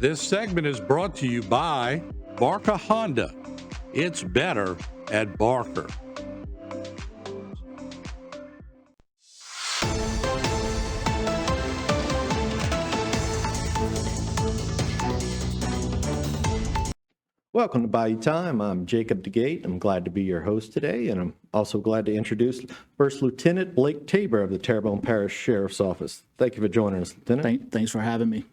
This segment is brought to you by Barker Honda. It's better at Barker. Welcome to Bayou Time. I'm Jacob DeGate. I'm glad to be your host today, and I'm also glad to introduce First Lieutenant Blake Tabor of the Terrebonne Parish Sheriff's Office. Thank you for joining us, Lieutenant. Thanks for having me.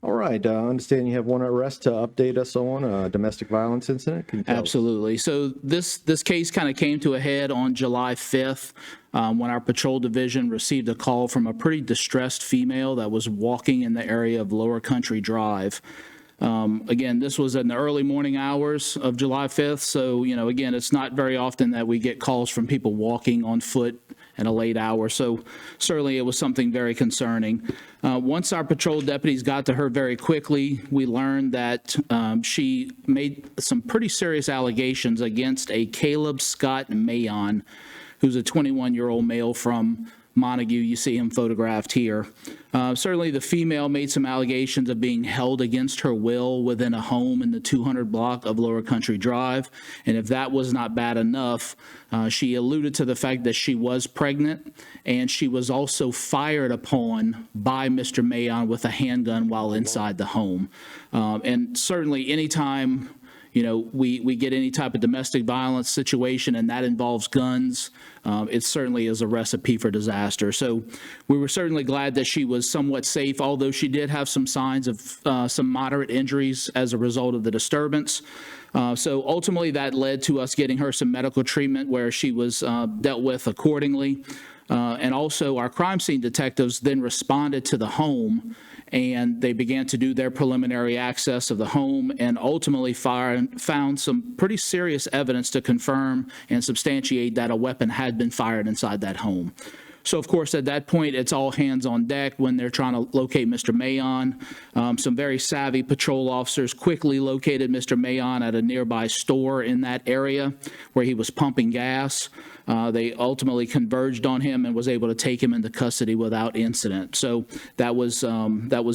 All right. I understand you have one arrest to update us on a domestic violence incident. Can you tell us? Absolutely. So this case kind of came to a head on July 5th when our patrol division received a call from a pretty distressed female that was walking in the area of Lower Country Drive. Again, this was in the early morning hours of July 5th. So, again, it's not very often that we get calls from people walking on foot in a late hour. So certainly it was something very concerning. Once our patrol deputies got to her very quickly, we learned that she made some pretty serious allegations against a Caleb Scott Mayon, who's a 21-year-old male from Montague. You see him photographed here. Certainly the female made some allegations of being held against her will within a home in the 200 block of Lower Country Drive. And if that was not bad enough, she alluded to the fact that she was pregnant, and she was also fired upon by Mr. Mayon with a handgun while inside the home. And certainly anytime we get any type of domestic violence situation and that involves guns, it certainly is a recipe for disaster. So we were certainly glad that she was somewhat safe, although she did have some signs of some moderate injuries as a result of the disturbance. So ultimately that led to us getting her some medical treatment where she was dealt with accordingly. And also our crime scene detectives then responded to the home, and they began to do their preliminary access of the home and ultimately found some pretty serious evidence to confirm and substantiate that a weapon had been fired inside that home. So, of course, at that point, it's all hands on deck when they're trying to locate Mr. Mayon. Some very savvy patrol officers quickly located Mr. Mayon at a nearby store in that area where he was pumping gas. They ultimately converged on him and was able to take him into custody without incident. So that was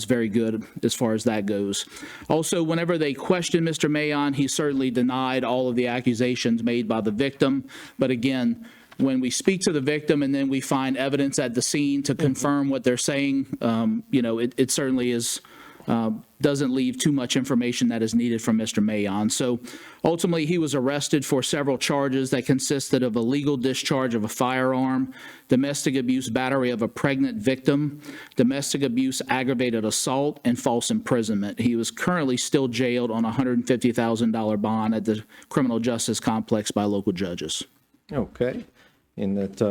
very good as far as that goes. Also, whenever they questioned Mr. Mayon, he certainly denied all of the accusations made by the victim. But again, when we speak to the victim and then we find evidence at the scene to confirm what they're saying, it certainly is doesn't leave too much information that is needed from Mr. Mayon. So ultimately, he was arrested for several charges that consisted of illegal discharge of a firearm, domestic abuse battery of a pregnant victim, domestic abuse aggravated assault, and false imprisonment. He was currently still jailed on a $150,000 bond at the criminal justice complex by local judges. Okay. And that's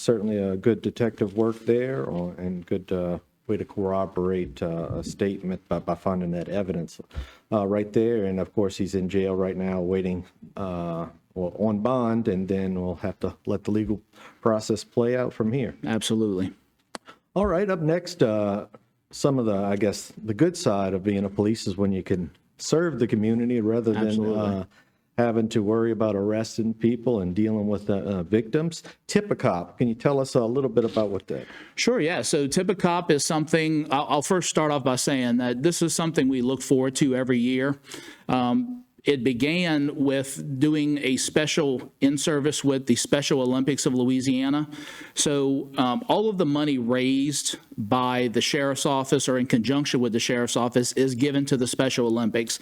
certainly a good detective work there and good way to corroborate a statement by finding that evidence right there. And of course, he's in jail right now waiting on bond, and then we'll have to let the legal process play out from here. Absolutely. All right, up next, some of the good side of being a police is when you can serve the community rather than having to worry about arresting people and dealing with victims. Tip a cop. Can you tell us a little bit about what that? Sure, yeah. So Tip a Cop is something, I'll first start off by saying that this is something we look forward to every year. It began with doing a special in-service with the Special Olympics of Louisiana. So all of the money raised by the Sheriff's Office or in conjunction with the Sheriff's Office is given to the Special Olympics.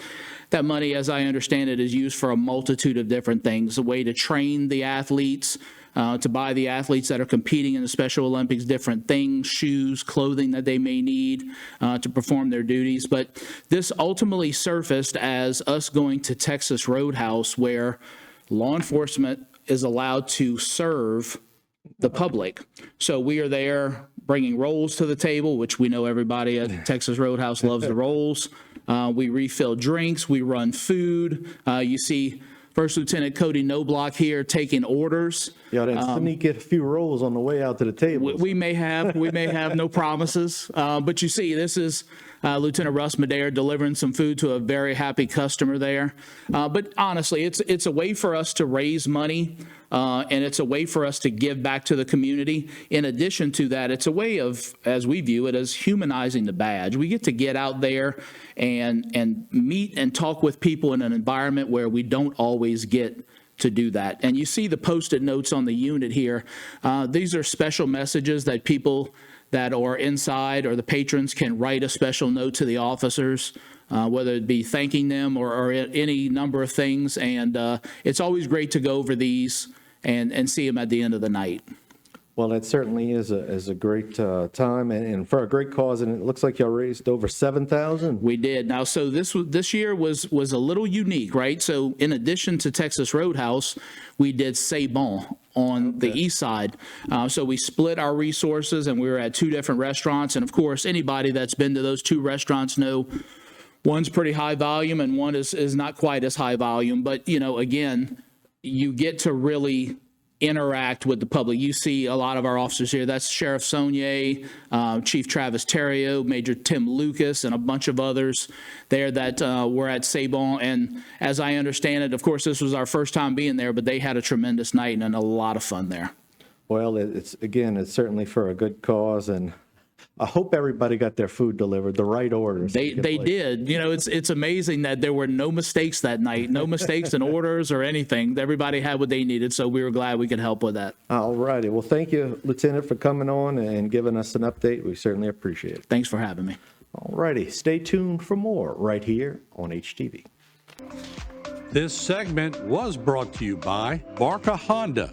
That money, as I understand it, is used for a multitude of different things, a way to train the athletes, to buy the athletes that are competing in the Special Olympics different things, shoes, clothing that they may need to perform their duties. But this ultimately surfaced as us going to Texas Roadhouse, where law enforcement is allowed to serve the public. So we are there bringing rolls to the table, which we know everybody at Texas Roadhouse loves the rolls. We refill drinks. We run food. You see First Lieutenant Cody Knobloch here taking orders. Yeah, then sneak a few rolls on the way out to the table. We may have no promises, but you see, this is Lieutenant Russ Madare delivering some food to a very happy customer there. But honestly, it's a way for us to raise money, and it's a way for us to give back to the community. In addition to that, it's a way of, as we view it, as humanizing the badge. We get to get out there and meet and talk with people in an environment where we don't always get to do that. And you see the Post-it notes on the unit here. These are special messages that people that are inside or the patrons can write a special note to the officers, whether it be thanking them or any number of things. And it's always great to go over these and see them at the end of the night. Well, it certainly is a great time and for a great cause, and it looks like y'all raised over 7,000. We did. Now, so this year was a little unique, right? So in addition to Texas Roadhouse, we did C'est Bon on the east side. So we split our resources, and we were at 2 different restaurants. And of course, anybody that's been to those 2 restaurants know one's pretty high volume and one is not quite as high volume. But, you know, again, you get to really interact with the public. You see a lot of our officers here. That's Sheriff Saunier, Chief Travis Terrio, Major Tim Lucas, and a bunch of others there that were at C'est Bon. And as I understand it, of course, this was our first time being there, but they had a tremendous night and a lot of fun there. Well, it's certainly for a good cause, and I hope everybody got their food delivered, the right orders. They did. You know, it's amazing that there were no mistakes that night, no mistakes in orders or anything. Everybody had what they needed, so we were glad we could help with that. All righty. Well, thank you, Lieutenant, for coming on and giving us an update. We certainly appreciate it. Thanks for having me. All righty. Stay tuned for more right here on HTV. This segment was brought to you by Barca Honda.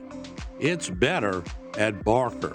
It's better at Barker.